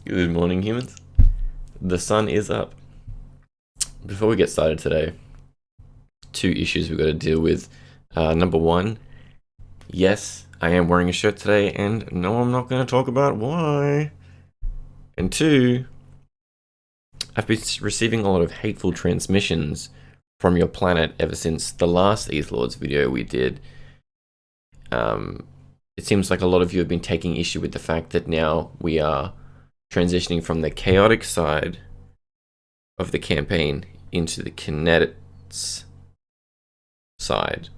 Good morning, humans. The sun is up. Before we get started today, two issues we've got to deal with. Number one, yes, I am wearing a shirt today, and no, I'm not going to talk about why. And two, I've been receiving a lot of hateful transmissions from your planet ever since the last Etherlords video we did. It seems like a lot of you have been taking issue with the fact that now we are transitioning from the chaotic side of the campaign into the Kinets side.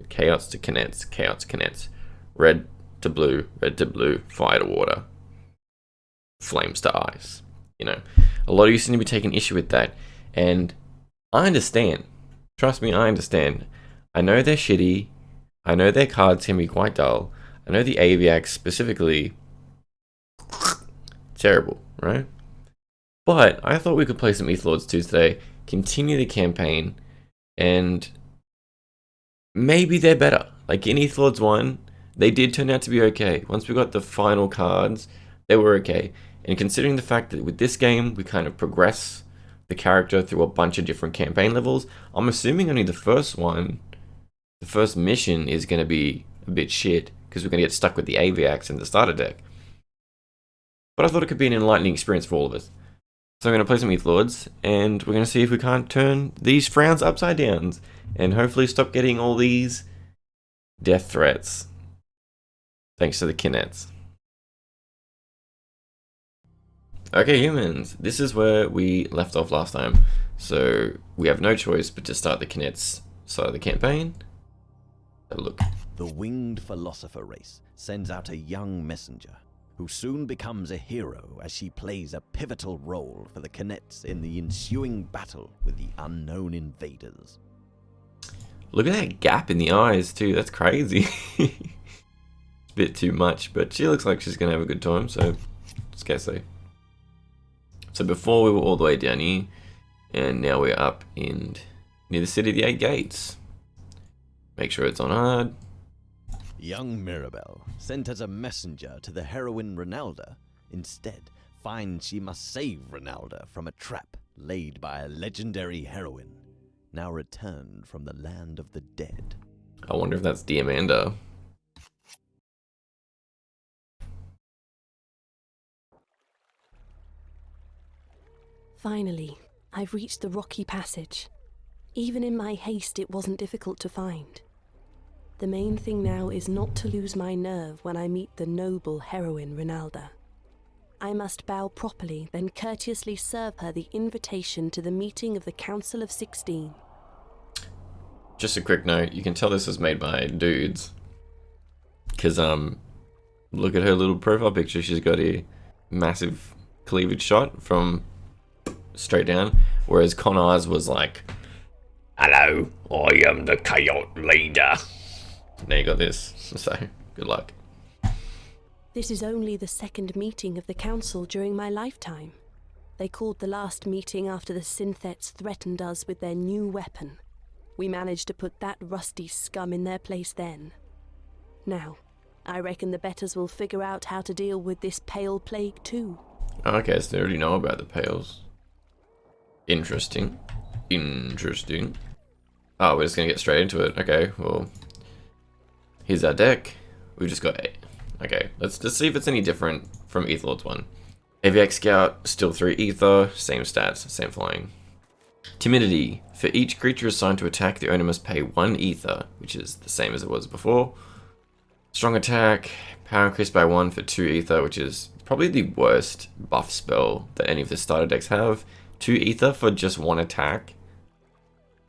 Chaos to Kinets, chaos to Kinets. Red to blue, fire to water, flames to ice. You know, a lot of you seem to be taking issue with that, and I understand. Trust me, I understand. I know they're shitty. I know their cards can be quite dull. I know the Aviax specifically, terrible, right? But I thought we could play some Etherlords II today, continue the campaign, and maybe they're better. Like in Etherlords 1, they did turn out to be okay. Once we got the final cards, they were okay. And considering the fact that with this game, we kind of progress the character through a bunch of different campaign levels, I'm assuming only the first one, the first mission is going to be a bit shit, because we're going to get stuck with the Aviax and the starter deck. But I thought it could be an enlightening experience for all of us. So I'm going to play some Etherlords, and we're going to see if we can't turn these frowns upside down, and hopefully stop getting all these death threats. Thanks to the Kinets. Okay, humans, this is where we left off last time. So we have no choice but to start the Kinets side of the campaign. Have a look. The winged philosopher race sends out a young messenger who soon becomes a hero as she plays a pivotal role for the Kinets in the ensuing battle with the unknown invaders. Look at that gap in the eyes too, that's crazy. It's a bit too much, but she looks like she's going to have a good time, so just gotta say. So before we were all the way down here, and now we're up in near the city of the 8 gates. Make sure it's on hard. Young Mirabelle, sent as a messenger to the heroine Ronalda, instead finds she must save Ronalda from a trap laid by a legendary heroine, now returned from the land of the dead. I wonder if that's Diamanda. Finally, I've reached the rocky passage. Even in my haste, it wasn't difficult to find. The main thing now is not to lose my nerve when I meet the noble heroine Ronalda. I must bow properly, then courteously serve her the invitation to the meeting of the Council of 16. Just a quick note, you can tell this was made by dudes. Because, look at her little profile picture she's got here. Massive cleavage shot from straight down. Whereas Connor's was like, "Hello, I am the chaos leader." Now you got this, so good luck. This is only the second meeting of the Council during my lifetime. They called the last meeting after the Synthets threatened us with their new weapon. We managed to put that rusty scum in their place then. Now, I reckon the betters will figure out how to deal with this pale plague too. Okay, so they already know about the pales. Interesting. Interesting. Oh, we're just gonna get straight into it. Okay, well, here's our deck. We've just got 8. Okay, let's just see if it's any different from Etherlords 1. Aviax Scout, still 3 Ether, same stats, same flying. Timidity. For each creature assigned to attack, the owner must pay 1 Ether, which is the same as it was before. Strong attack, power increased by 1 for 2 Ether, which is probably the worst buff spell that any of the starter decks have. 2 Ether for just 1 attack.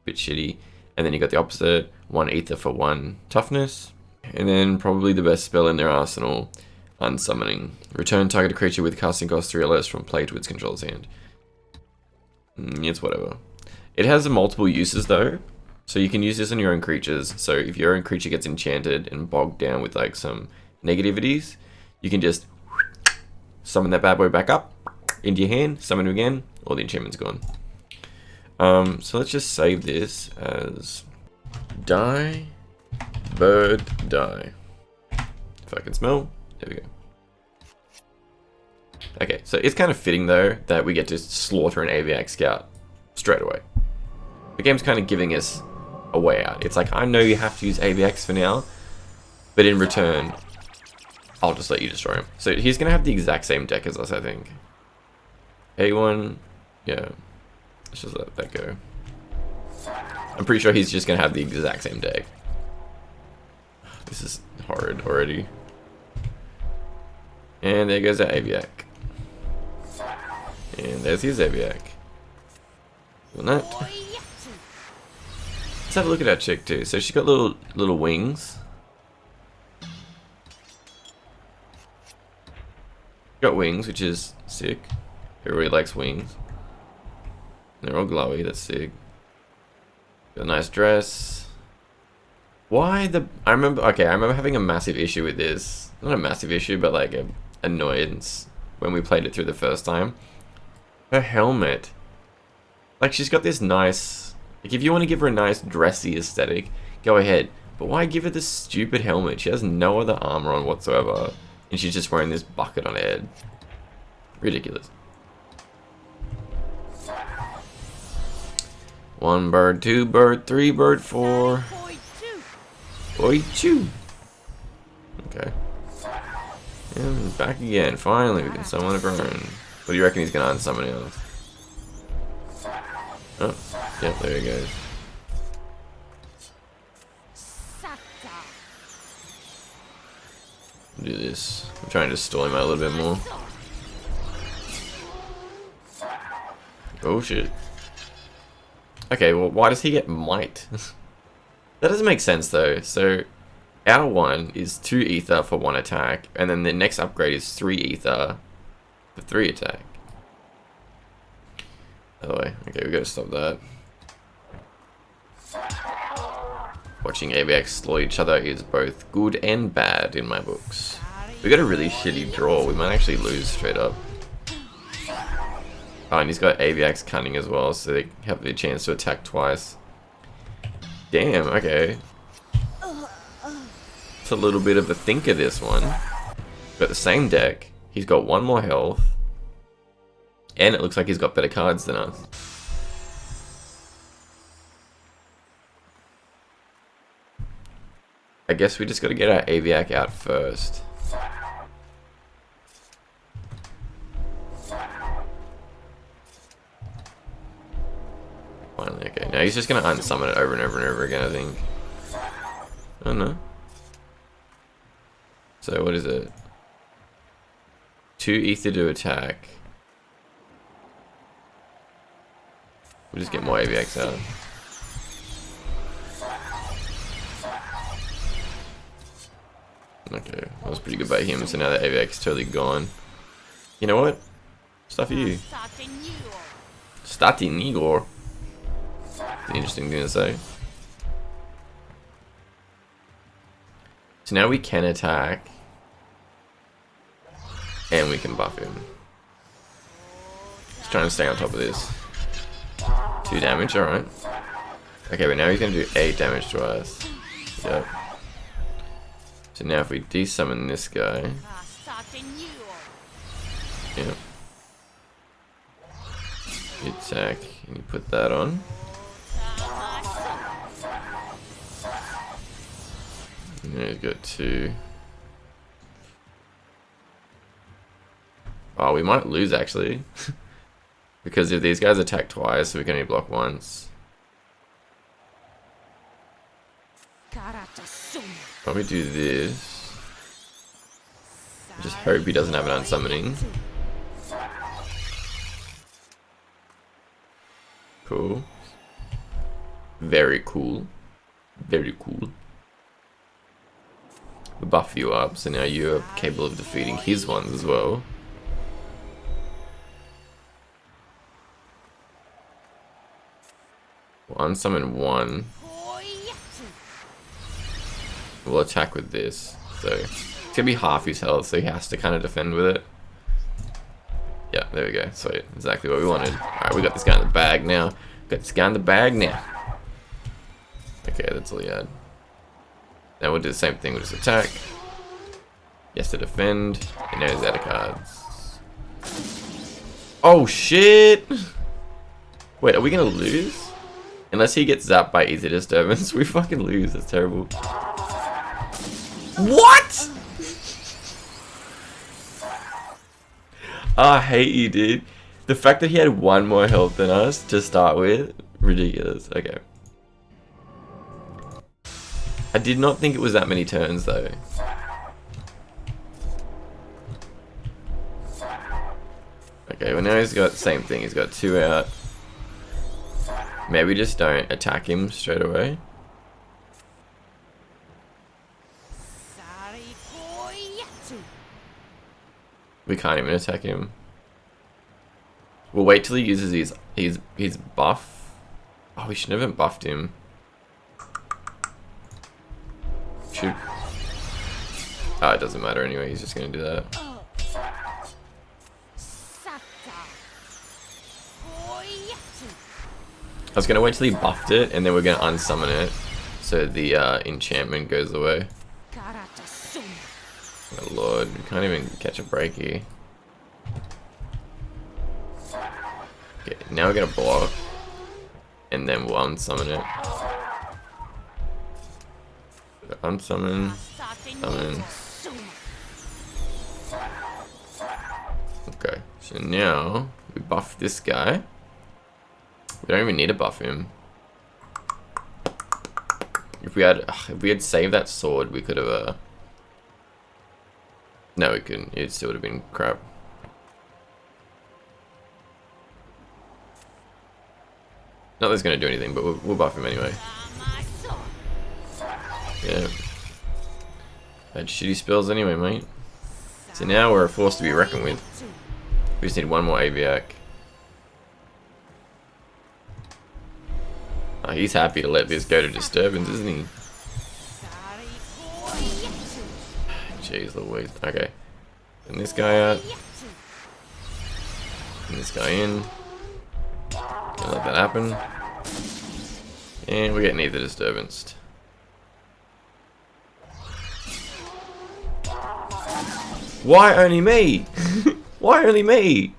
Bit shitty. And then you got the opposite, 1 Ether for 1 toughness. And then probably the best spell in their arsenal, Unsummoning. Return targeted creature with casting cost 3 or less from play to its controller's hand. It's whatever. It has multiple uses though, so you can use this on your own creatures. So if your own creature gets enchanted and bogged down with like some negativities, you can just summon that bad boy back up into your hand, summon him again, all the enchantment's gone. So let's just save this as die, bird, die. If I can smell, there we go. Okay, so it's kind of fitting though that we get to slaughter an aviac scout straight away. The game's kind of giving us a way out. It's like, I know you have to use aviacs for now, but in return, I'll just let you destroy him. So he's going to have the exact same deck as us, I think. A1, yeah, let's just let that go. I'm pretty sure he's just going to have the exact same deck. This is horrid already. And there goes our aviac. And there's his aviac. Let's have a look at our chick too. So she's got little wings. Got wings, which is sick. Everybody likes wings. They're all glowy, that's sick. Got a nice dress. Why the... I remember having a massive issue with this. Not a massive issue, but like a annoyance when we played it through the first time. Her helmet. Like, she's got this nice... Like, if you want to give her a nice dressy aesthetic, go ahead. But why give her this stupid helmet? She has no other armor on whatsoever. And she's just wearing this bucket on her head. Ridiculous. 1 bird, 2 bird, 3 bird, 4. Oi, choo. Okay. And back again. Finally, we can summon a groan. What do you reckon he's gonna unsummon else? Oh, yep, there he goes. Do this. I'm trying to stall him out a little bit more. Oh shit. Okay, well, why does he get might? That doesn't make sense though. So, our one is 2 ether for 1 attack, and then the next upgrade is 3 ether for 3 attack. By the way, okay, we gotta stop that. Watching aviacs slaughter each other is both good and bad in my books. We got a really shitty draw. We might actually lose straight up. Oh, and he's got aviacs cunning as well, so they have the chance to attack twice. Damn, okay. It's a little bit of a thinker, this one. Got the same deck. He's got 1 more health. And it looks like he's got better cards than us. I guess we just gotta get our aviac out first. Finally, okay. Now he's just gonna unsummon it over and over and over again, I think. Oh no. So what is it? 2 ether to attack. We'll just get more aviacs out. Okay, that was pretty good by him, so now the aviac's totally gone. You know what? Stuff you. Statin Igor. It's an interesting thing to say. So now we can attack. And we can buff him. Just trying to stay on top of this. 2 damage, alright. Okay, but now he's going to do 8 damage to us. Yep. So now if we desummon this guy. Yep. You attack, and you put that on. And then he's got 2. Oh, we might lose actually. Because if these guys attack twice, we can only block once. Let me do this. Just hope he doesn't have an unsummoning. Cool. Very cool. Very cool. We buff you up, so now you're capable of defeating his ones as well. We'll unsummon 1. We'll attack with this. So it's gonna be half his health, so he has to kind of defend with it. Yeah, there we go. Sweet. Exactly what we wanted. Alright, we got this guy in the bag now. Got this guy in the bag now. Okay, that's all he had. Now we'll do the same thing, we'll just attack. He has to defend, and now he's out of cards. Oh shit! Wait, are we gonna lose? Unless he gets zapped by Ether Disturbance, we fucking lose. That's terrible. What? I hate you, dude. The fact that he had one more health than us to start with, ridiculous. Okay. I did not think it was that many turns though. Okay, well now he's got the same thing. He's got 2 out. Maybe just don't attack him straight away. We can't even attack him. We'll wait till he uses his buff. Oh, we should have buffed him. Should. Oh, it doesn't matter anyway. He's just gonna do that. I was gonna wait till he buffed it, and then we're gonna unsummon it, so the enchantment goes away. Oh lord, we can't even catch a break here. Okay, now we're gonna block, and then we'll unsummon it. Unsummon, summon. Okay, so now we buff this guy. We don't even need to buff him. If we had saved that sword, we could have. No, we couldn't. It still would have been crap. Not that it's gonna do anything, but we'll buff him anyway. Yeah. Had shitty spells anyway, mate. So now we're a force to be reckoned with. We just need one more Aviac. Oh, he's happy to let this go to disturbance, isn't he? Jeez Louise. Okay. And this guy out. And this guy in. Can't let that happen. And we're getting Ether Disturbance. Why only me? Why only me?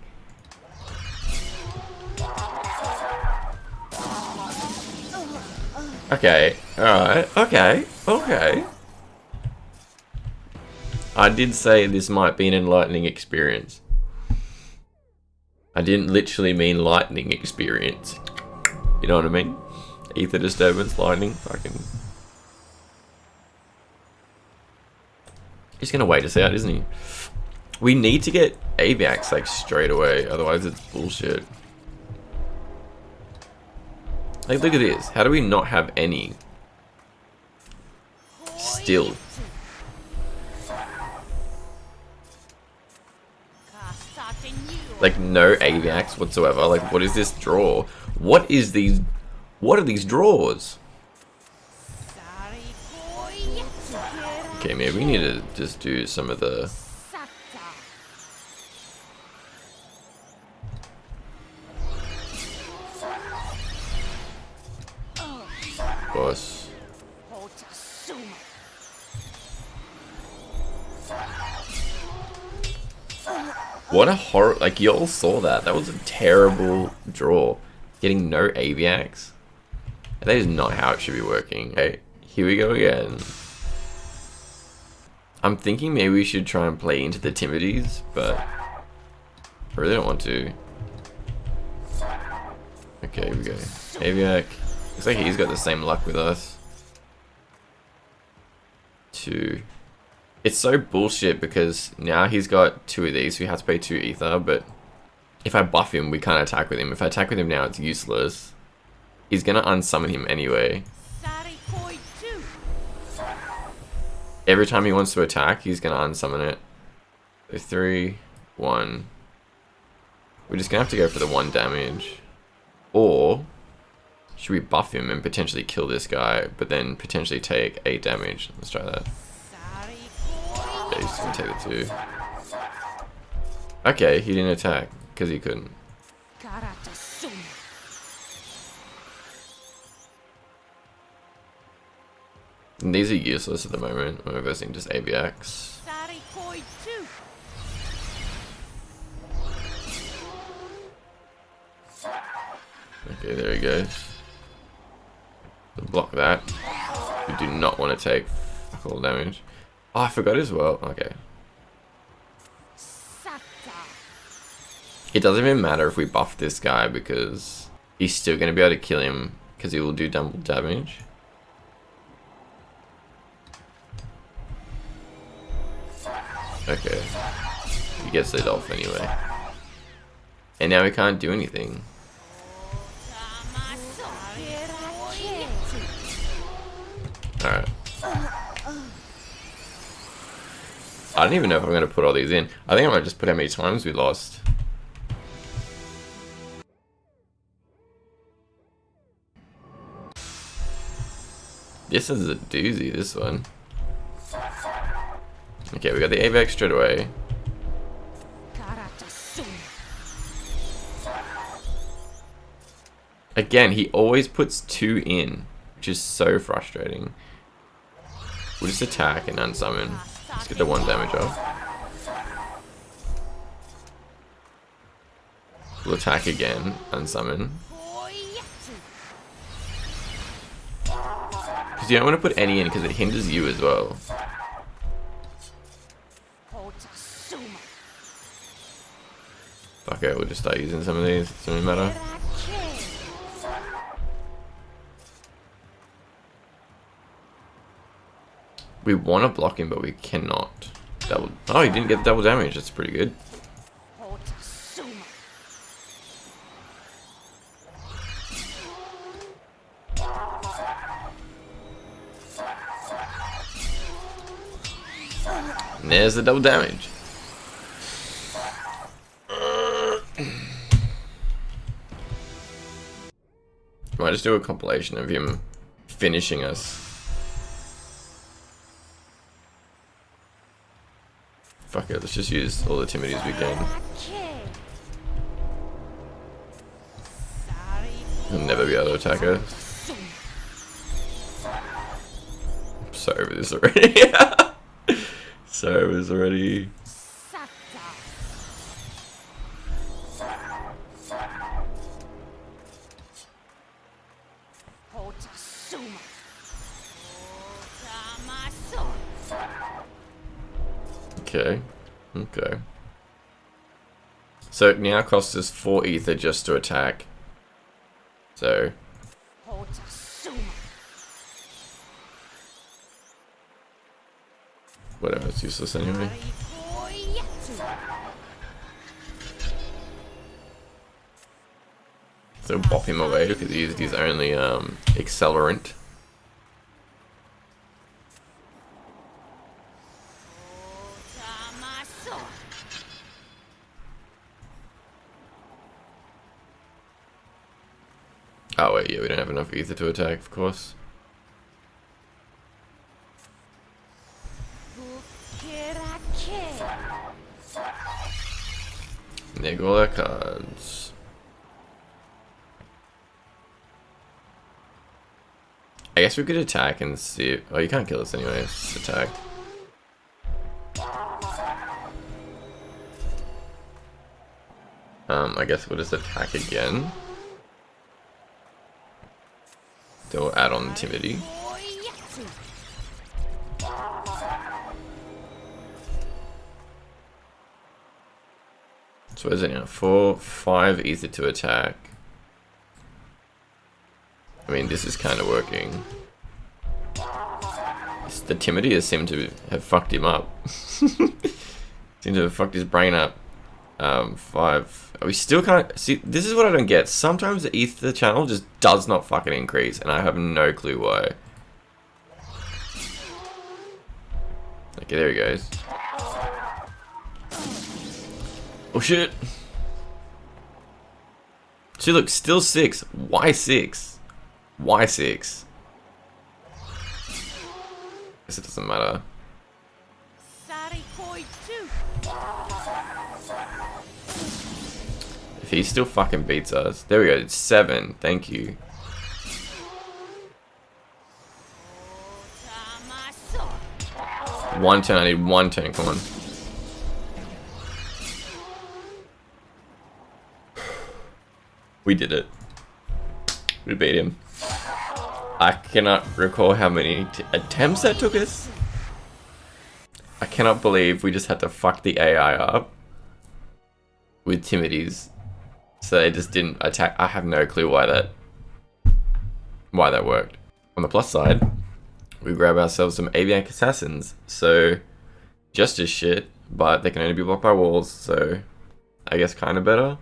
Okay, alright, okay. I did say this might be an enlightening experience. I didn't literally mean lightning experience. You know what I mean? Ether Disturbance, lightning, fucking... He's gonna wait us out, isn't he? We need to get Aviax like straight away, otherwise it's bullshit. Like, look at this. How do we not have any? Still. Like, no Aviax whatsoever. Like, what is this draw? What are these draws? Okay, maybe we need to just do some of the... Boss. What a horror, like y'all saw that. That was a terrible draw. Getting no Aviax. That is not how it should be working. Okay, here we go again. I'm thinking maybe we should try and play into the Timides, but I really don't want to. Okay, here we go. Aviac. Looks like he's got the same luck with us. 2. It's so bullshit because now he's got 2 of these, so we have to pay 2 ether, but if I buff him, we can't attack with him. If I attack with him now, it's useless. He's gonna unsummon him anyway. Every time he wants to attack, he's gonna unsummon it. So 3, 1. We're just gonna have to go for the 1 damage. Or should we buff him and potentially kill this guy, but then potentially take 8 damage? Let's try that. Yeah, he's just gonna take the 2. Okay, he didn't attack, because he couldn't. And these are useless at the moment. We're versing just Aviax. Okay, there he goes. So block that. We do not want to take full damage. Oh, I forgot as well. Okay. It doesn't even matter if we buff this guy because he's still going to be able to kill him because he will do double damage. Okay. He gets it off anyway. And now he can't do anything. Alright. I don't even know if I'm going to put all these in. I think I might just put how many times we lost. This is a doozy, this one. Okay, we got the AVAX straight away. Again, he always puts 2 in, which is so frustrating. We'll just attack and unsummon. Let's get the 1 damage off. We'll attack again, unsummon. Because you don't want to put any in because it hinders you as well. Fuck it, we'll just start using some of these. It doesn't matter. We want to block him, but we cannot. Double. Oh, he didn't get double damage. That's pretty good. And there's the double damage. Might just do a compilation of him finishing us. Fuck it, let's just use all the timidities we can. He'll never be able to attack us. I'm so over this already. So over this already. Okay, okay. So it now costs us 4 ether just to attack. So whatever, it's useless anyway. So bop him away because he used his only accelerant. Oh wait, yeah, we don't have enough ether to attack, of course. And there go all our cards. I guess we could attack and see if, oh, you can't kill us anyway, it's just attack. I guess we'll just attack again. Then we'll add on the timidity. So what is it now? 4, 5 ether to attack. I mean, this is kind of working. The timidity seem to have fucked him up. Seem to have fucked his brain up. 5. We still can't see. This is what I don't get. Sometimes the ether channel just does not fucking increase, and I have no clue why. Okay, there he goes. Oh shit! See, look, still 6. Why 6? Why 6? Guess it doesn't matter. If he still fucking beats us. There we go, it's 7. Thank you. One turn, I need 1 turn, come on. We did it. We beat him. I cannot recall how many attempts that took us. I cannot believe we just had to fuck the AI up with Timides, so they just didn't attack. I have no clue why that worked. On the plus side, we grab ourselves some aviac assassins, so just as shit, but they can only be blocked by walls, so I guess kind of better.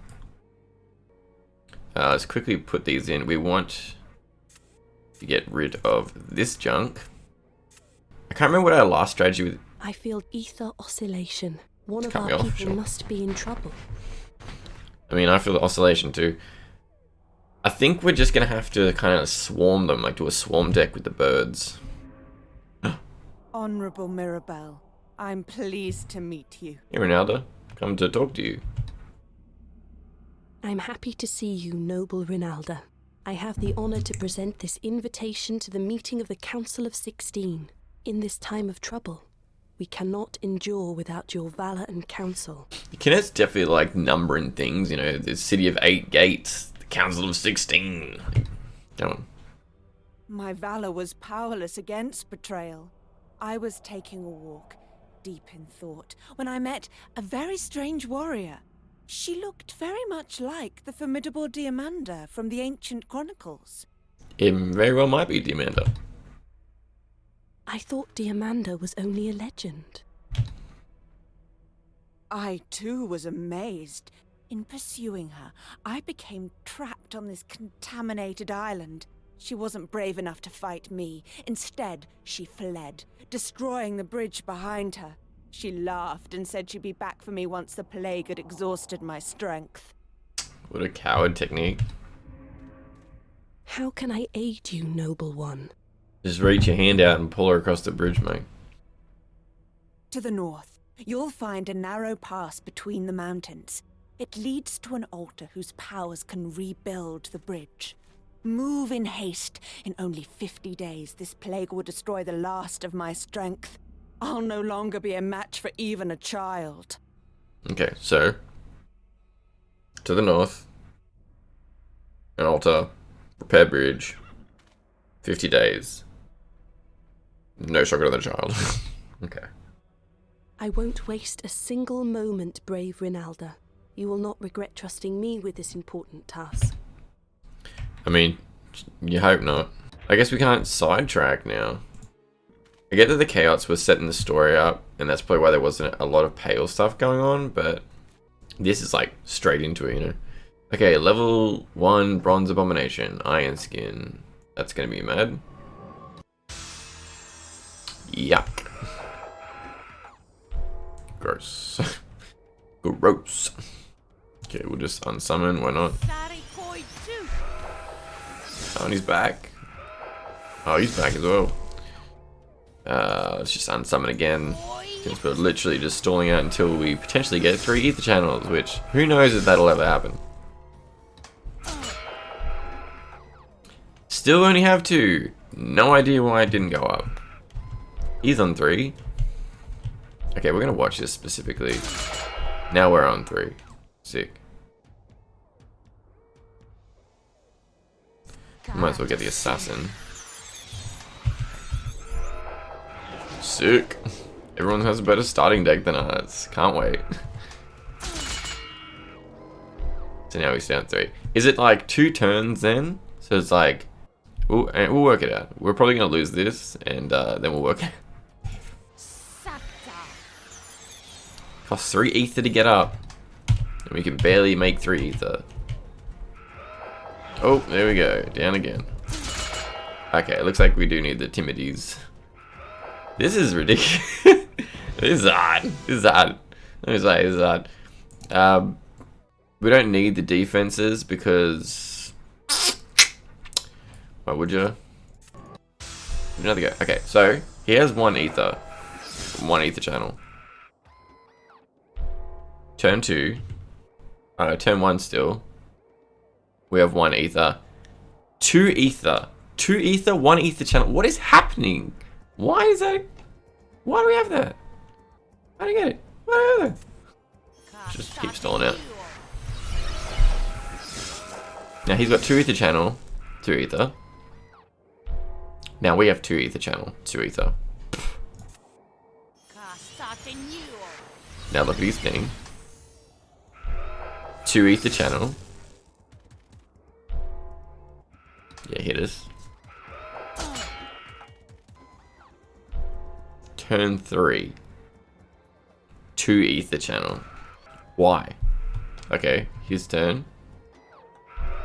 Let's quickly put these in. We want to get rid of this junk. I can't remember what our last strategy was. I feel ether oscillation. One of Cut our me off, people sure. must be in trouble. I mean, I feel the oscillation too. I think we're just gonna have to kind of swarm them, like do a swarm deck with the birds. Honorable Mirabelle, I'm pleased to meet you. Hey, Ronaldo, come to talk to you. I'm happy to see you, noble Rinalda. I have the honor to present this invitation to the meeting of the Council of 16. In this time of trouble, we cannot endure without your valor and counsel. Kinets definitely like numbering things, you know, the city of 8 gates, the council of 16. Come on. My valor was powerless against betrayal. I was taking a walk, deep in thought, when I met a very strange warrior. She looked very much like the formidable Diamanda from the ancient chronicles. It very well might be Diamanda. I thought Diamanda was only a legend. I too was amazed. In pursuing her, I became trapped on this contaminated island. She wasn't brave enough to fight me. Instead, she fled, destroying the bridge behind her. She laughed and said she'd be back for me once the plague had exhausted my strength. What a coward technique. How can I aid you, noble one? Just reach your hand out and pull her across the bridge, mate. To the north, you'll find a narrow pass between the mountains. It leads to an altar whose powers can rebuild the bridge. Move in haste. In only 50 days, this plague will destroy the last of my strength. I'll no longer be a match for even a child. Okay, so to the north, an altar, repair bridge, 50 days. No stronger than a child. Okay. I won't waste a single moment, brave Rinalda. You will not regret trusting me with this important task. I mean, you hope not. I guess we can't sidetrack now. I get that the Chaos was setting the story up, and that's probably why there wasn't a lot of pale stuff going on, but this is like straight into it, you know. Okay, level 1 Bronze Abomination, Iron Skin. That's gonna be mad. Yuck. Gross. Gross. Okay, we'll just unsummon, why not? Oh, and he's back. Oh, he's back as well. Let's just unsummon again. Since we're literally just stalling out until we potentially get 3 ether channels, which, who knows if that'll ever happen. Still only have 2. No idea why it didn't go up. He's on 3. Okay, we're gonna watch this specifically. Now we're on 3. Sick. Might as well get the assassin. Sick. Everyone has a better starting deck than us. Can't wait. So now we stand 3. Is it like 2 turns then? So it's like, we'll work it out. We're probably gonna lose this, and then we'll work it out. Costs 3 ether to get up. And we can barely make 3 ether. Oh, there we go. Down again. Okay, it looks like we do need the Timides. This is ridiculous. This is hard. This is hard. Let me say, this is hard. We don't need the defenses because... Why would you? Another go. Okay, so he has 1 ether. 1 ether channel. Turn 2. Turn 1 still. We have 1 ether. 2 ether. 2 ether, 1 ether channel. What is happening? Why is that? Why do we have that? I don't get it. Why do we have that? Just keep stalling out. Now he's got 2 ether channel. 2 ether. Now we have 2 ether channel. 2 ether. Now look at his thing. 2 ether channel. Yeah, hit us. Turn 3. 2 ether channel. Why? Okay, his turn.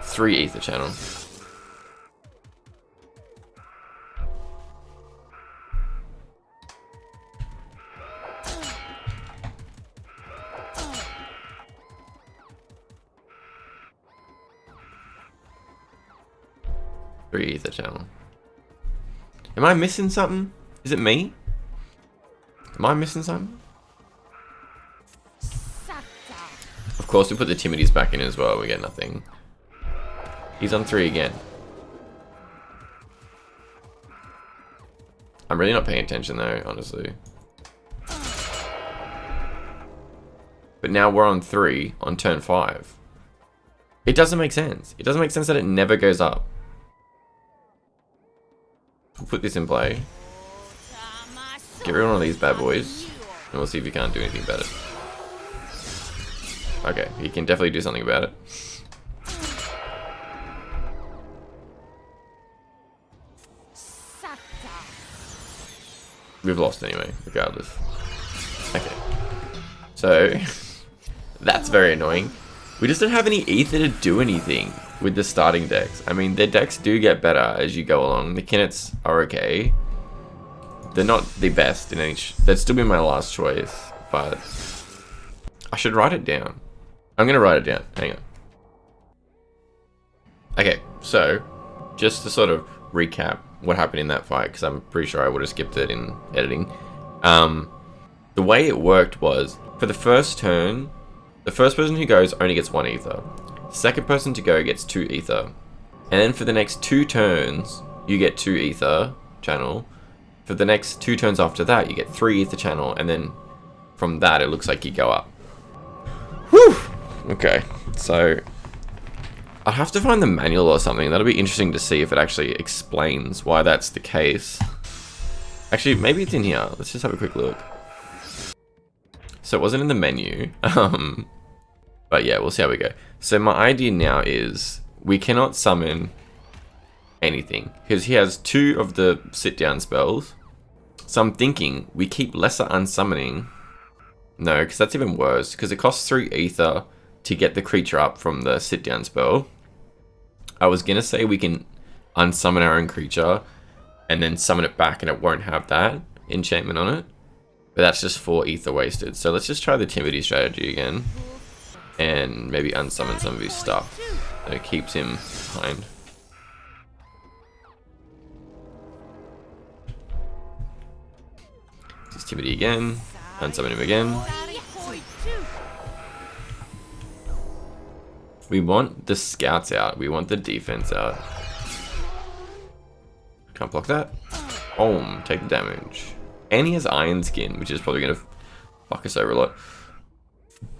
3 ether channel. Three ether channel. Am I missing something? Is it me? Am I missing something? Of course, we put the Timides back in as well. We get nothing. He's on 3 again. I'm really not paying attention though, honestly. But now we're on 3 on turn 5. It doesn't make sense. It doesn't make sense that it never goes up. We'll put this in play. Get rid of one of these bad boys. And we'll see if he can't do anything about it. Okay, he can definitely do something about it. We've lost anyway, regardless. Okay. So, that's very annoying. We just don't have any ether to do anything with the starting decks. I mean, their decks do get better as you go along. The Kinets are okay. They're not the best in each. They'd still be my last choice, but I should write it down. I'm gonna write it down. Hang on. Okay, so just to sort of recap what happened in that fight, because I'm pretty sure I would have skipped it in editing. The way it worked was, for the first turn, the first person who goes only gets 1 ether. Second person to go gets 2 ether. And then for the next 2 turns, you get 2 ether channel. For the next 2 turns after that, you get 3 ether channel. And then from that, it looks like you go up. Whew! Okay, so I'll have to find the manual or something. That'll be interesting to see if it actually explains why that's the case. Actually, maybe it's in here. Let's just have a quick look. So it wasn't in the menu. But yeah, we'll see how we go. So my idea now is we cannot summon anything because he has 2 of the sit down spells. So I'm thinking we keep lesser unsummoning. No, because that's even worse because it costs 3 ether to get the creature up from the sit down spell. I was gonna say we can unsummon our own creature and then summon it back and it won't have that enchantment on it. But that's just 4 ether wasted. So let's just try the Timidity strategy again. And maybe unsummon some of his stuff. So it keeps him behind. Just Timidity again. Unsummon him again. We want the scouts out. We want the defense out. Can't block that. Boom. Take the damage. And he has Iron Skin, which is probably going to fuck us over a lot.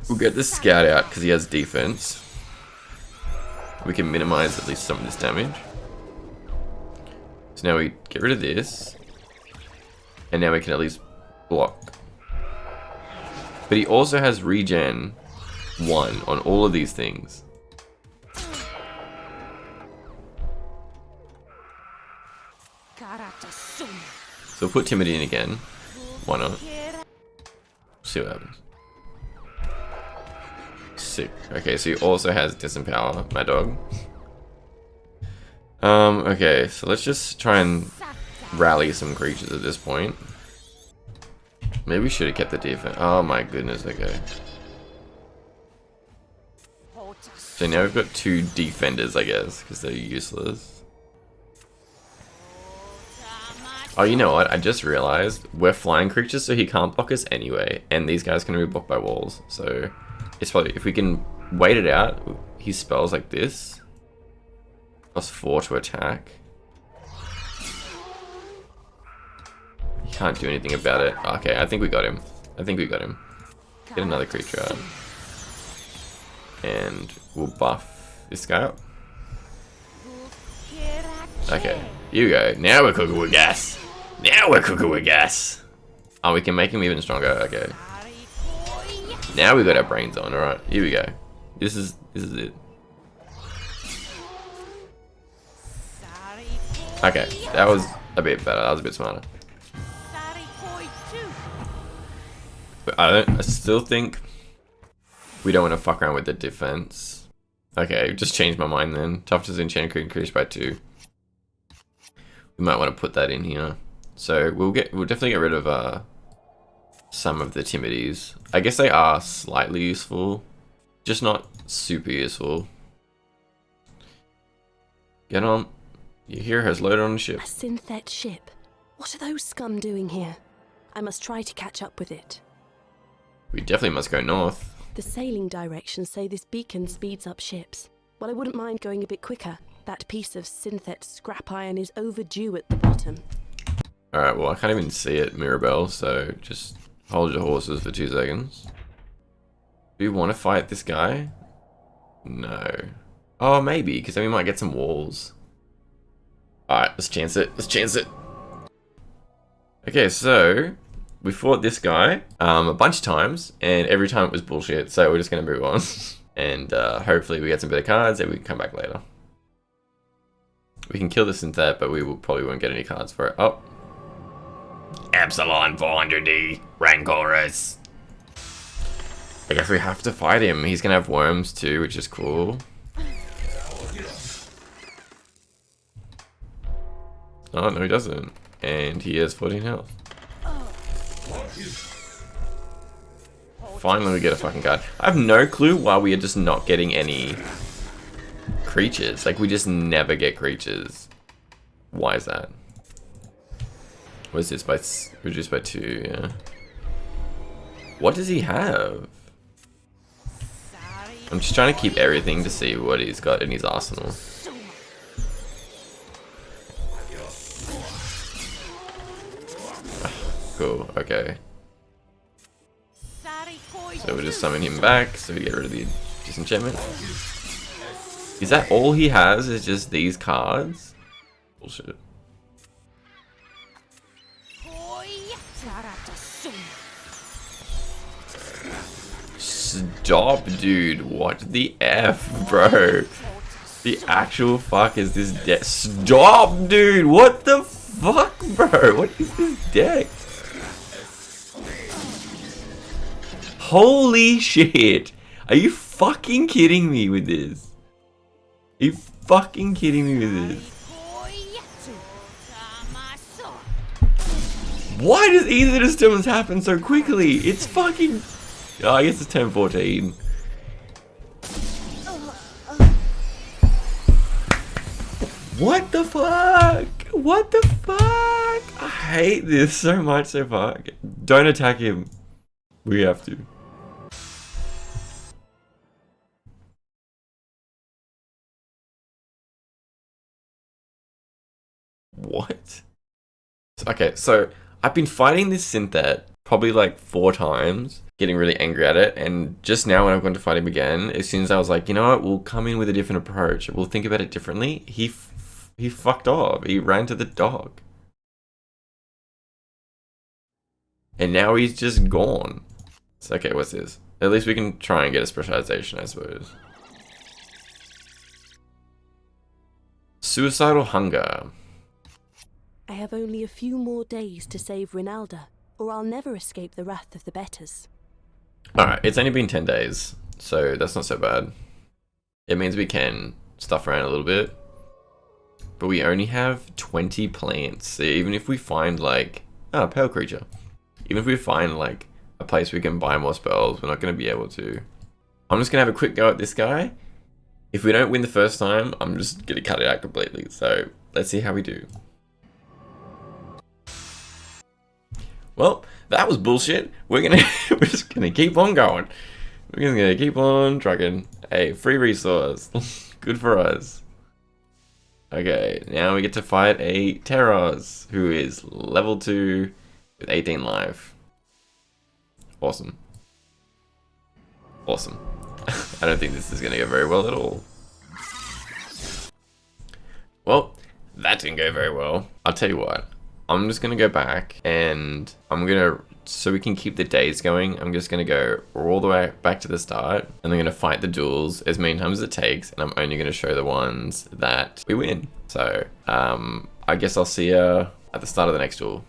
We'll get the scout out because he has defense. We can minimize at least some of this damage. So now we get rid of this. And now we can at least block. But he also has regen 1 on all of these things. So we'll put Timidity in again. Why not? See what happens. Sick. Okay, so he also has Disempower, my dog. Okay, so let's just try and rally some creatures at this point. Maybe we should have kept the defense. Oh my goodness, okay. So now we've got 2 defenders, I guess, because they're useless. Oh, you know what? I just realized we're flying creatures, so he can't block us anyway. And these guys can be blocked by walls. So it's probably, if we can wait it out, he spells like this. +4 to attack. He can't do anything about it. Okay, I think we got him. I think we got him. Get another creature out. And we'll buff this guy up. Okay, here we go. Now we're cooking with gas. Now we're cooking with gas. Oh, we can make him even stronger. Okay. Now we got our brains on. All right, here we go. This is it. Okay, that was a bit better. That was a bit smarter. But I still think we don't want to fuck around with the defense. Okay, just changed my mind then. Toughness enchant could increase by 2. We might want to put that in here. So we'll definitely get rid of some of the timidies. I guess they are slightly useful, just not super useful. Get on. Your hero has loaded on the ship. A synthet ship. What are those scum doing here? I must try to catch up with it. We definitely must go north. The sailing directions say this beacon speeds up ships. Well, I wouldn't mind going a bit quicker. That piece of synthet scrap iron is overdue at the bottom. Alright, well I can't even see it, Mirabelle, so just hold your horses for 2 seconds. Do you want to fight this guy? No. Oh, maybe, because then we might get some walls. Alright, let's chance it. Let's chance it. Okay, so we fought this guy a bunch of times, and every time it was bullshit, so we're just going to move on. And hopefully we get some better cards, and we can come back later. We can kill this synthet, but we probably won't get any cards for it. Oh. Epsilon 400D, Rancorus. I guess we have to fight him. He's going to have worms too, which is cool. Oh, no, he doesn't. And he has 14 health. Finally, we get a fucking card. I have no clue why we are just not getting any creatures. Like, we just never get creatures. Why is that? What is this? By reduced by 2, yeah. What does he have? I'm just trying to keep everything to see what he's got in his arsenal. Cool, okay. So we'll just summon him back, so we get rid of the disenchantment. Is that all he has, is just these cards? Bullshit. Stop, dude. What the F, bro? The actual fuck is this deck? Stop, dude. What the fuck, bro? What is this deck? Holy shit. Are you fucking kidding me with this? Are you fucking kidding me with this? Why does either of the stones happen so quickly? It's fucking... Oh, I guess it's turn 14. What the fuck? What the fuck? I hate this so much so far. Okay, don't attack him. We have to. What? Okay, so I've been fighting this synthet probably like 4 times, getting really angry at it, and just now when I'm going to fight him again, as soon as I was like, you know what, we'll come in with a different approach, we'll think about it differently, he fucked off. He ran to the dock. And now he's just gone. It's okay, what's this? At least we can try and get a specialization, I suppose. Suicidal hunger. I have only a few more days to save Rinalda, or I'll never escape the wrath of the betters. Alright, it's only been 10 days, so that's not so bad. It means we can stuff around a little bit. But we only have 20 plants, so even if we find like... Oh, pale creature. Even if we find like a place we can buy more spells, we're not going to be able to. I'm just going to have a quick go at this guy. If we don't win the first time, I'm just going to cut it out completely. So, let's see how we do. Well, that was bullshit. We're just gonna keep on going. We're just gonna keep on trucking. Hey, free resource. Good for us. Okay, now we get to fight a Terros, who is level 2 with 18 life. Awesome. Awesome. I don't think this is gonna go very well at all. Well, That didn't go very well. I'll tell you what. I'm just going to go back and I'm going to, so we can keep the days going, I'm just going to go all the way back to the start and I'm going to fight the duels as many times as it takes, and I'm only going to show the ones that we win. So, I guess I'll see you at the start of the next duel.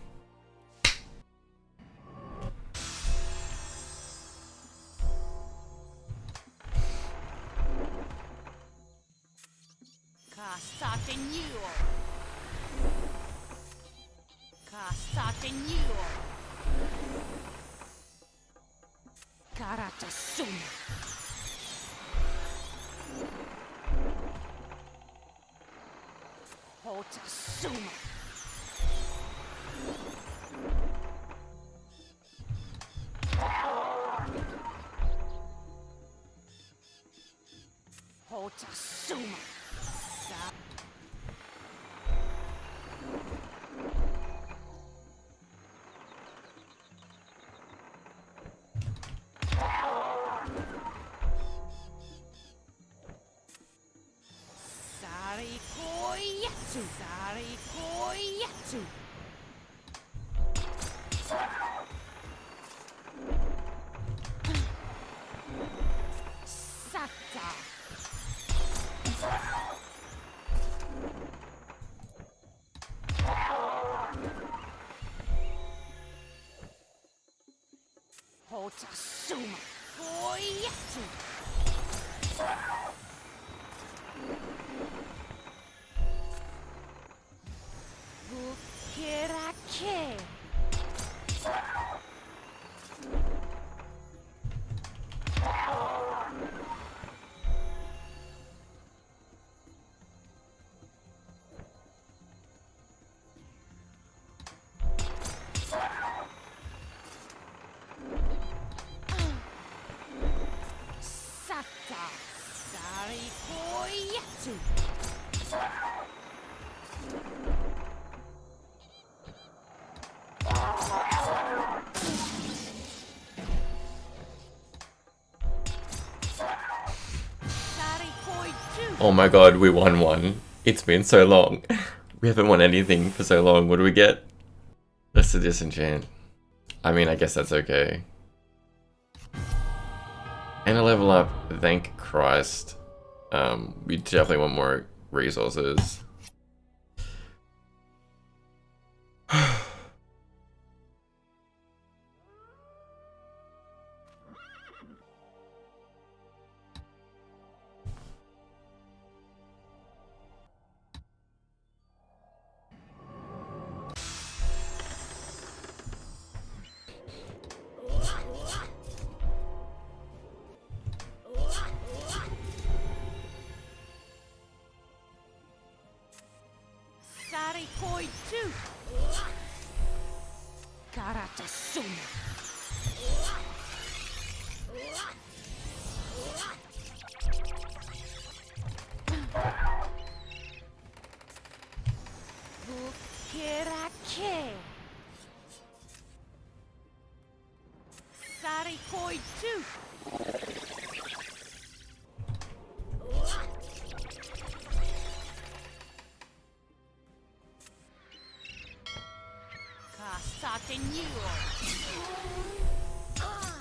Oh my god, we won one. It's been so long. We haven't won anything for so long. What do we get? That's a disenchant. I mean, I guess that's okay. And a level up. Thank Christ. We definitely want more resources.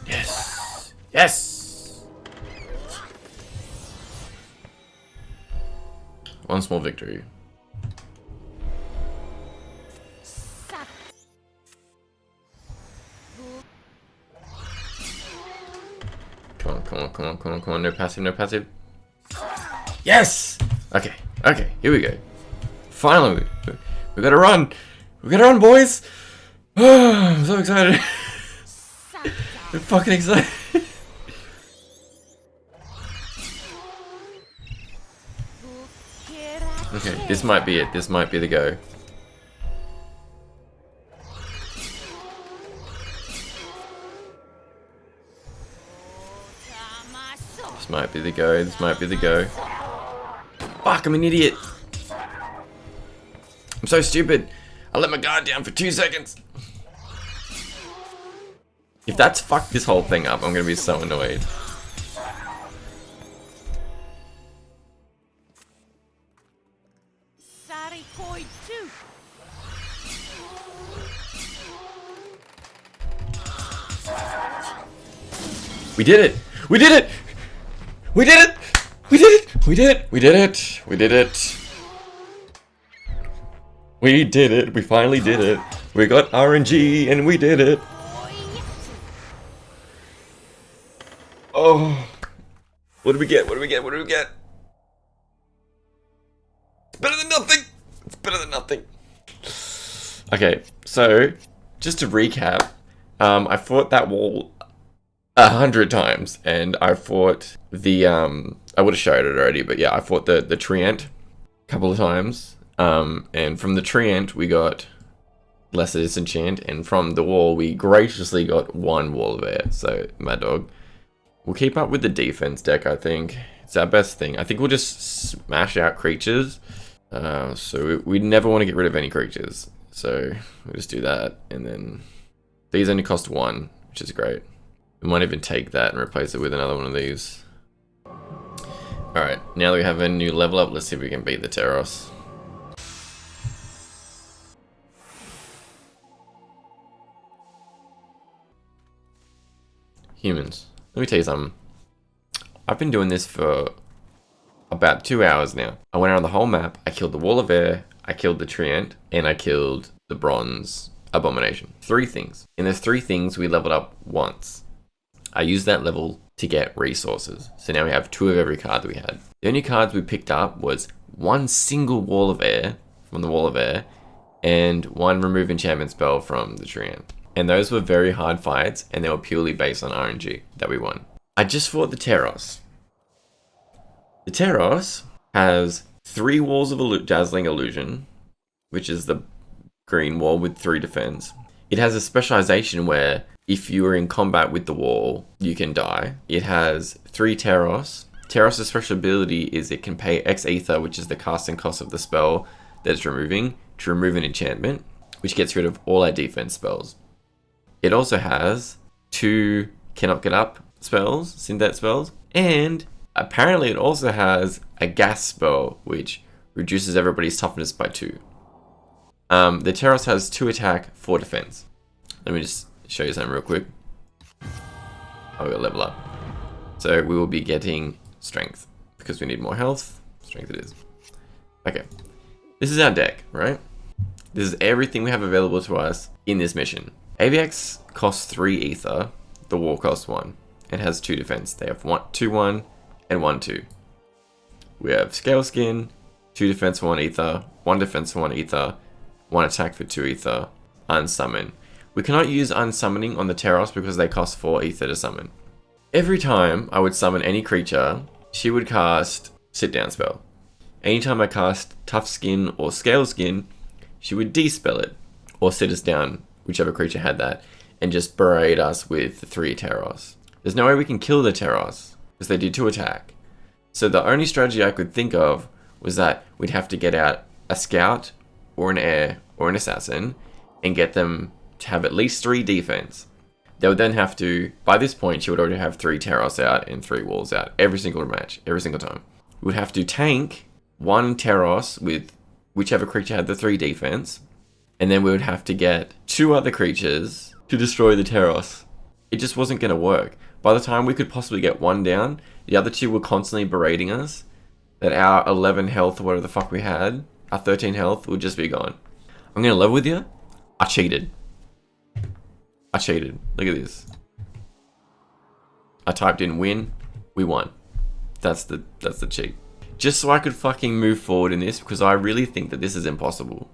Yes! Yes! One small victory. Come on, come on, come on, come on, come on. No passive, no passive. Yes! Okay, okay, here we go. Finally, we gotta run! We gotta run, boys! I'm so excited. I'm fucking excited. Okay, this might be it. This might be the go. This might be the go. This might be the go. Fuck, I'm an idiot. I'm so stupid. I let my guard down for 2 seconds. If that's fucked this whole thing up, I'm gonna be so annoyed. We did it! We did it! We did it! We did it! We did it! We did it! We did it! We did it! We finally did it! We got RNG and we did it! Oh! What did we get? What did we get? What did we get? It's better than nothing! It's better than nothing! Okay, so, just to recap, I fought that wall 100 times, and I fought the, I would have showed it already, but yeah, I fought the Treant a couple of times, and from the Treant we got Lesser Disenchant, and from the wall we graciously got 1 Wall of Air, so Mad Dog. We'll keep up with the defense deck, I think. It's our best thing. I think we'll just smash out creatures, so we never want to get rid of any creatures, so we'll just do that, and then these only cost 1, which is great. We might even take that and replace it with another one of these. Alright, now that we have a new level up, let's see if we can beat the Terros. Humans. Let me tell you something. I've been doing this for about 2 hours now. I went around the whole map, I killed the Wall of Air, I killed the Treant, and I killed the Bronze Abomination. 3 things. And there's 3 things we leveled up once. I used that level to get resources. So now we have 2 of every card that we had. The only cards we picked up was 1 single Wall of Air from the Wall of Air and 1 remove enchantment spell from the Treant. And those were very hard fights, and they were purely based on RNG that we won. I just fought the Terros. The Terros has 3 walls of Dazzling Illusion, which is the green wall with 3 defense. It has a specialization where if you are in combat with the wall, you can die. It has 3 Terros. Terros' special ability is it can pay X Ether, which is the casting cost of the spell that it's removing, to remove an enchantment, which gets rid of all our defense spells. It also has 2 Cannot Get Up spells, Synthetic spells, and apparently it also has a gas spell, which reduces everybody's toughness by 2. The Terros has 2 attack, 4 defense. Let me just show you something real quick. Oh, we'll level up. So we will be getting strength, because we need more health. Strength it is. Okay. This is our deck, right? This is everything we have available to us in this mission. AVX costs 3 ether, the wall costs 1, and has 2 defense. They have 2-1 and 1-2. We have Scale Skin, 2 defense for 1 ether, 1 defense for 1 ether, 1 attack for 2 ether, Unsummon. We cannot use Unsummoning on the Terros because they cost 4 ether to summon. Every time I would summon any creature, she would cast Sit Down spell. Anytime I cast Tough Skin or Scale Skin, she would de-spell it, or sit us down, whichever creature had that, and just berate us with the 3 Terros. There's no way we can kill the Terros, because they do 2 attack. So the only strategy I could think of was that we'd have to get out a Scout, or an Heir, or an Assassin, and get them to have at least 3 defense. They would then have to, by this point, she would already have 3 Terros out and 3 walls out, every single match, every single time. We would have to tank 1 Terros with whichever creature had the 3 defense, and then we would have to get 2 other creatures to destroy the Terros. It just wasn't going to work. By the time we could possibly get 1 down, the other 2 were constantly berating us that our 11 health, or whatever the fuck we had, our 13 health, would just be gone. I'm going to level with you. I cheated. I cheated. Look at this. I typed in win. We won. That's the cheat. Just so I could fucking move forward in this, because I really think that this is impossible.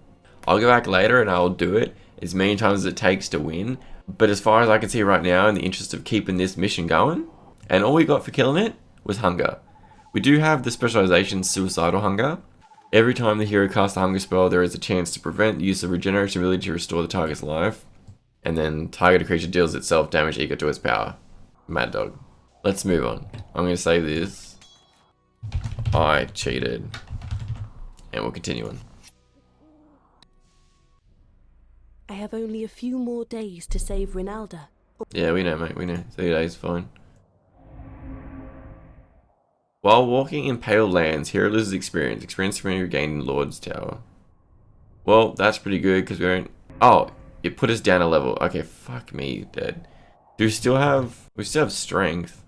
I'll go back later and I'll do it as many times as it takes to win. But as far as I can see right now, in the interest of keeping this mission going, and all we got for killing it was hunger. We do have the specialization Suicidal Hunger. Every time the hero casts a hunger spell, there is a chance to prevent the use of regeneration ability to restore the target's life. And then targeted creature deals itself damage equal to its power. Mad Dog. Let's move on. I'm going to save this. I cheated. And we'll continue on. I have only a few more days to save Rinalda. Yeah, we know, mate. We know. 3 days, fine. While walking in Pale Lands, hero loses experience. Experience remaining regained in Lord's Tower. Well, that's pretty good because we don't... Oh, it put us down a level. Okay, fuck me, dead. Do we still have... We still have strength.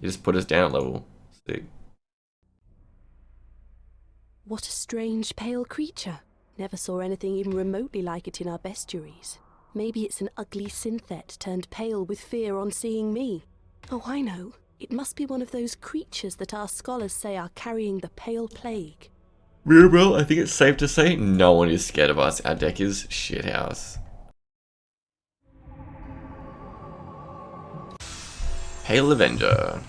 You just put us down a level. Sick. What a strange pale creature. Never saw anything even remotely like it in our bestiaries. Maybe it's an ugly synthet turned pale with fear on seeing me. Oh, I know. It must be one of those creatures that our scholars say are carrying the pale plague. Well, I think it's safe to say no one is scared of us. Our deck is shithouse. Pale Avenger.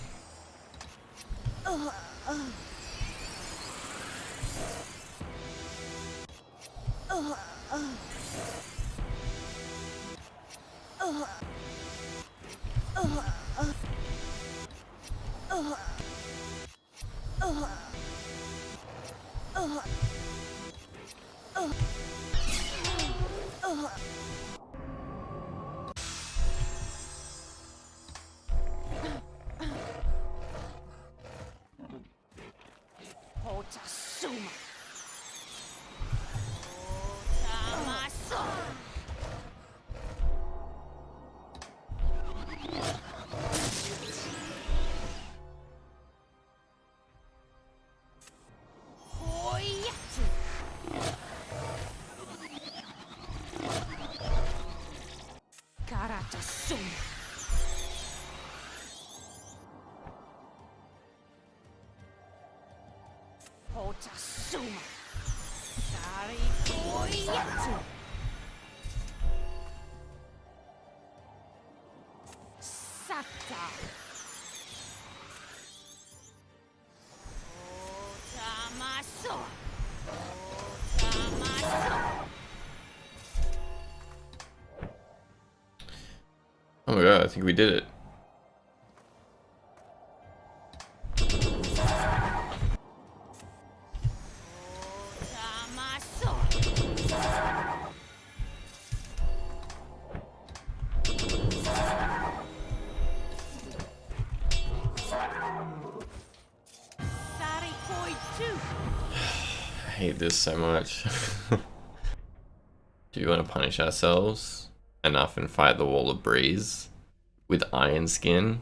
Oh my god, I think we did it. I hate this so much. Do we want to punish ourselves enough and fight the Wall of Breeze with Iron Skin?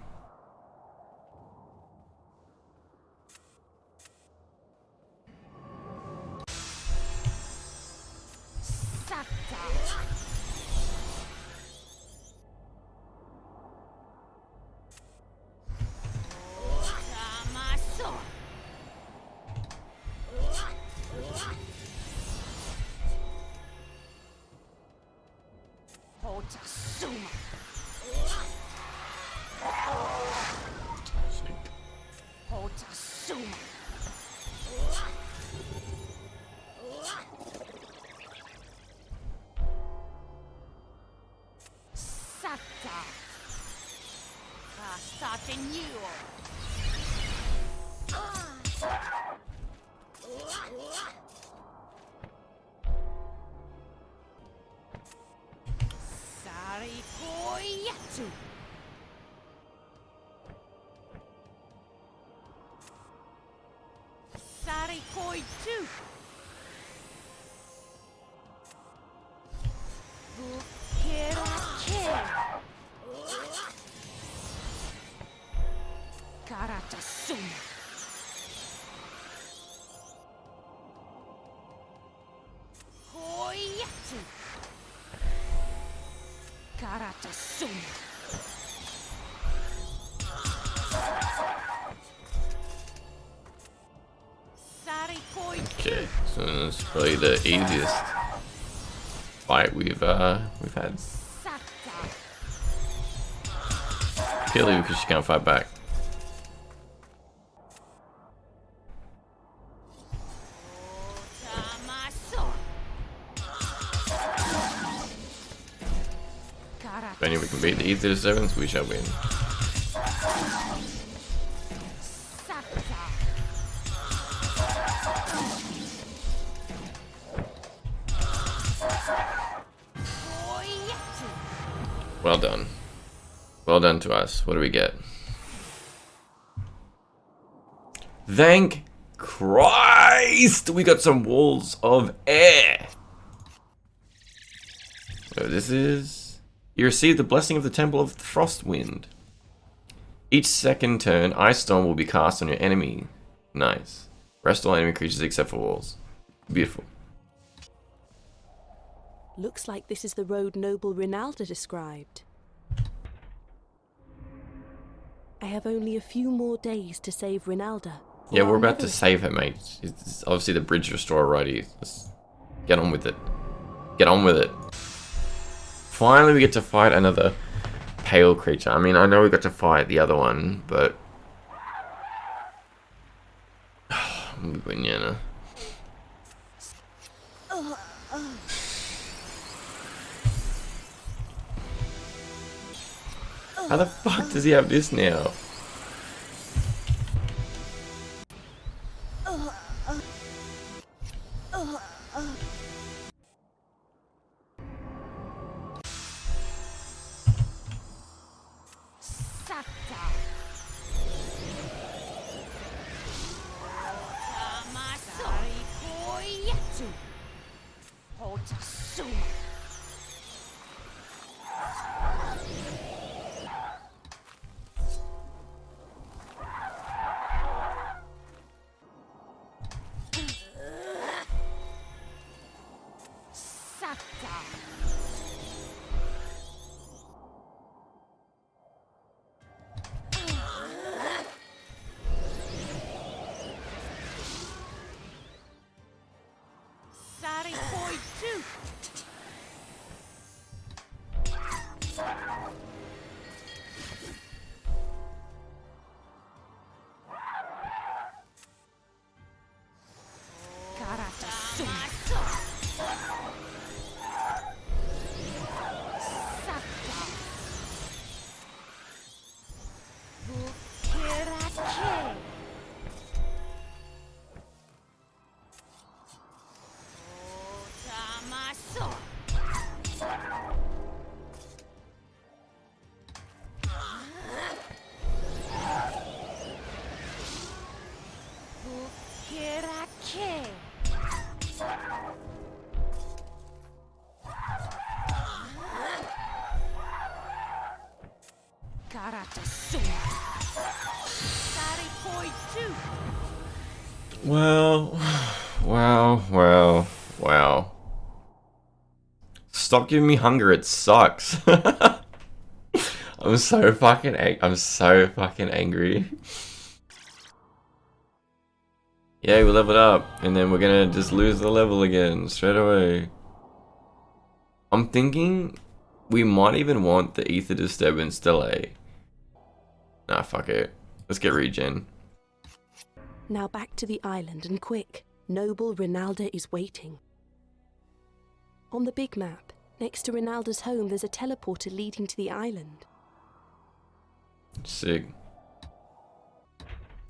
Okay, so it's probably the easiest fight we've had. Purely because she can't fight back. If only we can beat the Ether Sevens, we shall win. Well done. Well done to us. What do we get? Thank Christ! We got some walls of air! So this is... You receive the blessing of the Temple of the Frostwind. Each second turn, Ice Storm will be cast on your enemy. Nice. Rest all enemy creatures except for walls. Beautiful. Looks like this is the road noble Rinalda described. I have only a few more days to save Rinalda. Yeah, we're about to save her, mate. It's obviously the bridge restorer already. Let's get on with it. Get on with it. Finally, we get to fight another pale creature. I mean, I know we got to fight the other one, but... Banana. How the fuck does he have this now? Wow. Stop giving me hunger, it sucks. I'm so fucking angry. Yeah, we leveled up, and then we're gonna just lose the level again, straight away. I'm thinking we might even want the Ether Disturbance delay. Nah, fuck it. Let's get regen. Now back to the island, and quick. Noble Rinalda is waiting. On the big map, next to Rinalda's home, there's a teleporter leading to the island. Sick.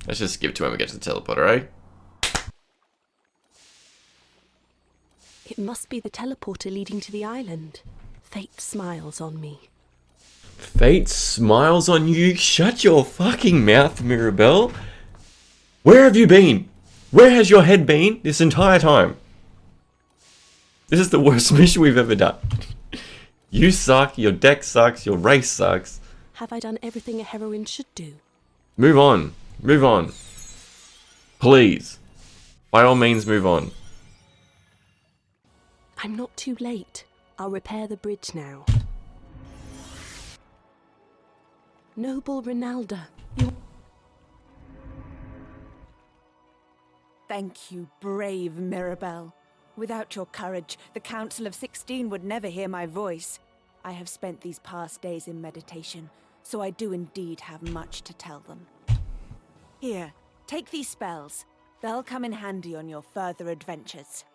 Let's just skip to when we get to the teleporter, eh? It must be the teleporter leading to the island. Fate smiles on me. Fate smiles on you? Shut your fucking mouth, Mirabelle. Where have you been? Where has your head been this entire time? This is the worst mission we've ever done. You suck, your deck sucks, your race sucks. Have I done everything a heroine should do? Move on. Move on. Please. By all means, move on. I'm not too late. I'll repair the bridge now. Noble Rinalda, you... Thank you, brave Mirabelle. Without your courage, the Council of 16 would never hear my voice. I have spent these past days in meditation, so I do indeed have much to tell them. Here, take these spells. They'll come in handy on your further adventures.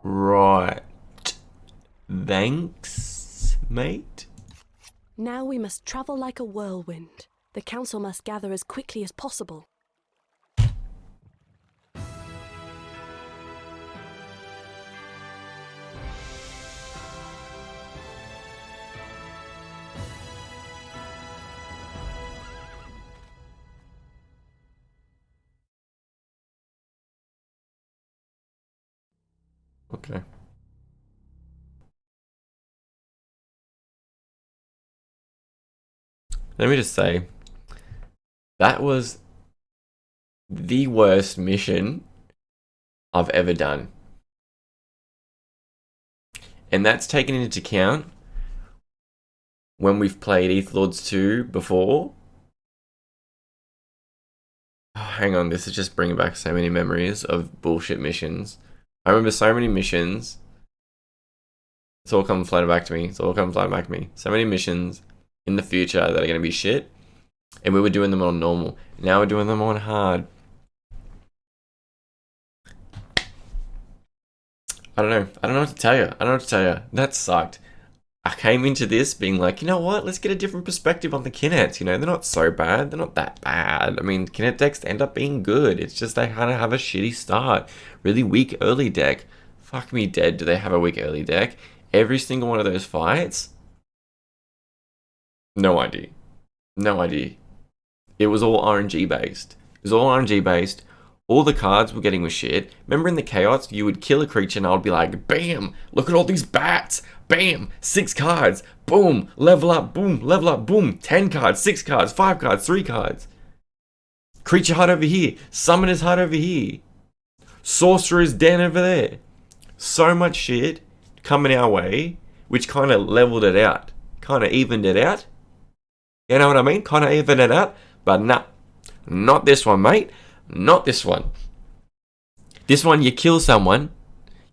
Right. Thanks, mate. Now we must travel like a whirlwind. The council must gather as quickly as possible. Okay. Let me just say, that was the worst mission I've ever done. And that's taken into account when we've played Etherlords II before. Oh, hang on, this is just bringing back so many memories of bullshit missions. I remember so many missions. It's all coming flooding back to me. It's all coming flooding back to me. So many missions in the future that are going to be shit. And we were doing them on normal. Now we're doing them on hard. I don't know. I don't know what to tell you. I don't know what to tell you. That sucked. I came into this being like, you know what? Let's get a different perspective on the Kinets. You know, they're not so bad. They're not that bad. I mean, Kinet decks end up being good. It's just they kind of have a shitty start. Really weak early deck. Fuck me dead. Do they have a weak early deck? Every single one of those fights? No idea. No idea. It was all RNG based. It was all RNG based. All the cards we're getting was shit. Remember in the Chaos, you would kill a creature and I would be like, bam, look at all these bats. Bam, 6 cards. Boom, level up, boom. 10 cards, 6 cards, 5 cards, 3 cards. Creature hut over here. Summoner's hut over here. Sorcerer's den over there. So much shit coming our way, which kind of leveled it out. Kind of evened it out. You know what I mean? Kind of evened it out. But nah, not this one, mate. Not this one. This one, you kill someone,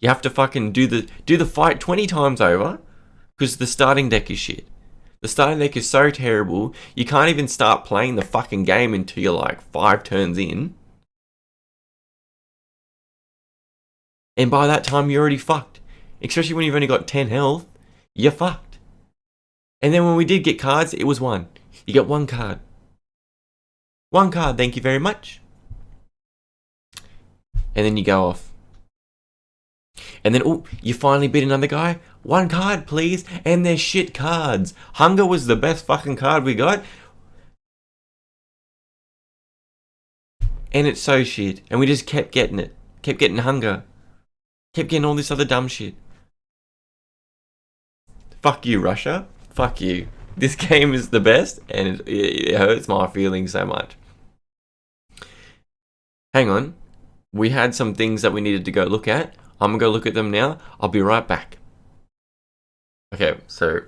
you have to fucking do the fight 20 times over because the starting deck is shit. The starting deck is so terrible, you can't even start playing the fucking game until you're like 5 turns in. And by that time, you're already fucked. Especially when you've only got 10 health, you're fucked. And then when we did get cards, it was 1. You get 1 card. 1 card, thank you very much. And then you go off. And then, oh, you finally beat another guy. 1 card, please. And they're shit cards. Hunger was the best fucking card we got. And it's so shit. And we just kept getting it. Kept getting hunger. Kept getting all this other dumb shit. Fuck you, Russia. Fuck you. This game is the best. And it hurts my feelings so much. Hang on. We had some things that we needed to go look at. I'm going to go look at them now. I'll be right back. Okay, so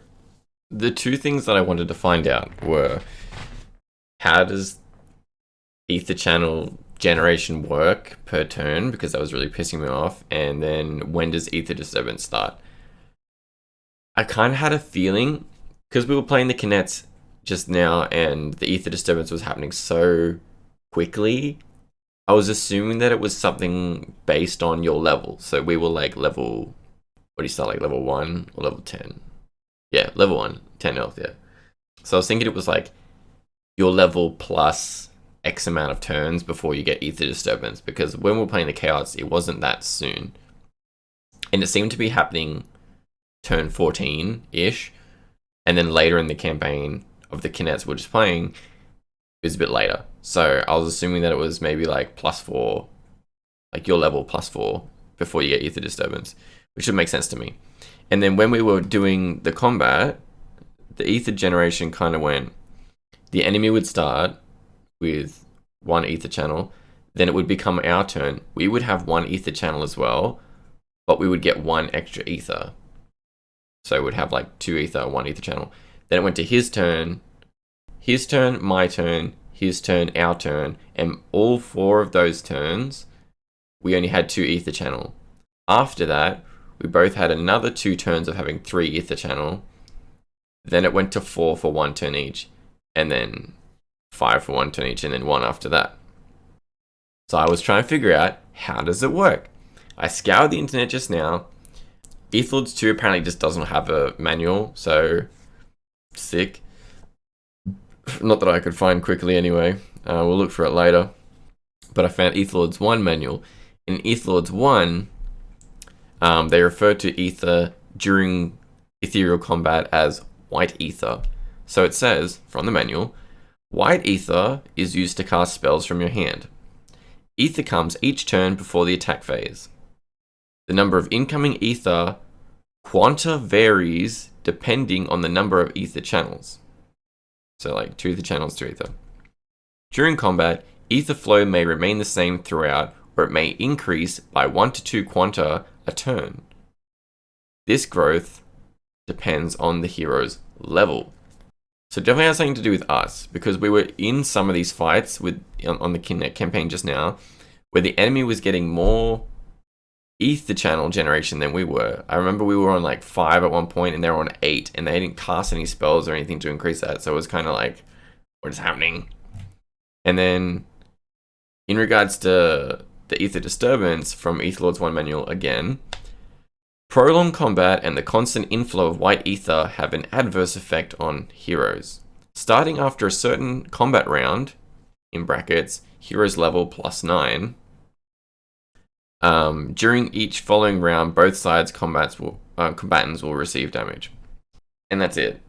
the 2 things that I wanted to find out were how does ether channel generation work per turn, because that was really pissing me off, and then when does ether disturbance start? I kind of had a feeling, because we were playing the Kinets just now and the ether disturbance was happening so quickly, I was assuming that it was something based on your level. So we were like level, what do you start, like level 1 or level 10? Yeah, level 1, 10 health, yeah. So I was thinking it was like your level plus X amount of turns before you get ether disturbance, because when we were playing the Chaos, it wasn't that soon. And it seemed to be happening turn 14-ish, and then later in the campaign of the Kinets we're just playing, it was a bit later. So I was assuming that it was maybe like +4, like your level +4 before you get ether disturbance, which would make sense to me. And then when we were doing the combat, the ether generation kind of went, the enemy would start with 1 ether channel, then it would become our turn. We would have 1 ether channel as well, but we would get 1 extra ether. So we'd have like 2 ether, 1 ether channel. Then it went to his turn, my turn, his turn, our turn, and all 4 of those turns, we only had 2 ether channel. After that, we both had another 2 turns of having 3 ether channel. Then it went to 4 for 1 turn each, and then 5 for 1 turn each, and then 1 after that. So I was trying to figure out, how does it work? I scoured the internet just now. Etherlords II apparently just doesn't have a manual, so sick. Not that I could find quickly anyway. We'll look for it later. But I found Etherlords 1 manual. In Etherlords 1, they refer to ether during ethereal combat as white ether. So it says, from the manual, white ether is used to cast spells from your hand. Ether comes each turn before the attack phase. The number of incoming ether quanta varies depending on the number of ether channels. So like 2 ether channels, 2 ether. During combat, ether flow may remain the same throughout, or it may increase by 1 to 2 quanta a turn. This growth depends on the hero's level. So definitely has something to do with us, because we were in some of these fights on the Kinet campaign just now, where the enemy was getting more ether channel generation than we were. I remember we were on like 5 at one point, and they were on 8, and they didn't cast any spells or anything to increase that. So it was kind of like, what is happening? And then, in regards to the ether disturbance from Etherlords 1 manual again, prolonged combat and the constant inflow of white ether have an adverse effect on heroes. Starting after a certain combat round, in brackets, heroes level +9, during each following round, both sides' combatants will receive damage. And that's it.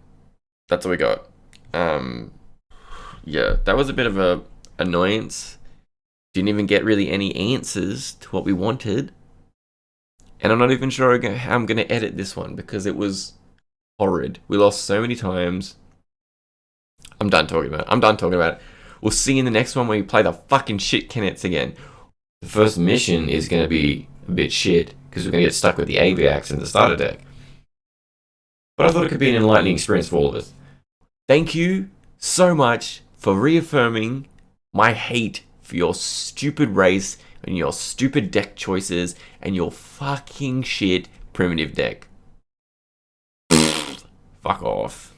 That's all we got. Yeah, that was a bit of a annoyance. Didn't even get really any answers to what we wanted. And I'm not even sure how I'm going to edit this one, because it was horrid. We lost so many times. I'm done talking about it. We'll see you in the next one when we play the fucking shit Kinets again. The first mission is going to be a bit shit, because we're going to get stuck with the Aviax in the starter deck. But I thought it could be an enlightening experience for all of us. Thank you so much for reaffirming my hate for your stupid race and your stupid deck choices and your fucking shit primitive deck. Fuck off.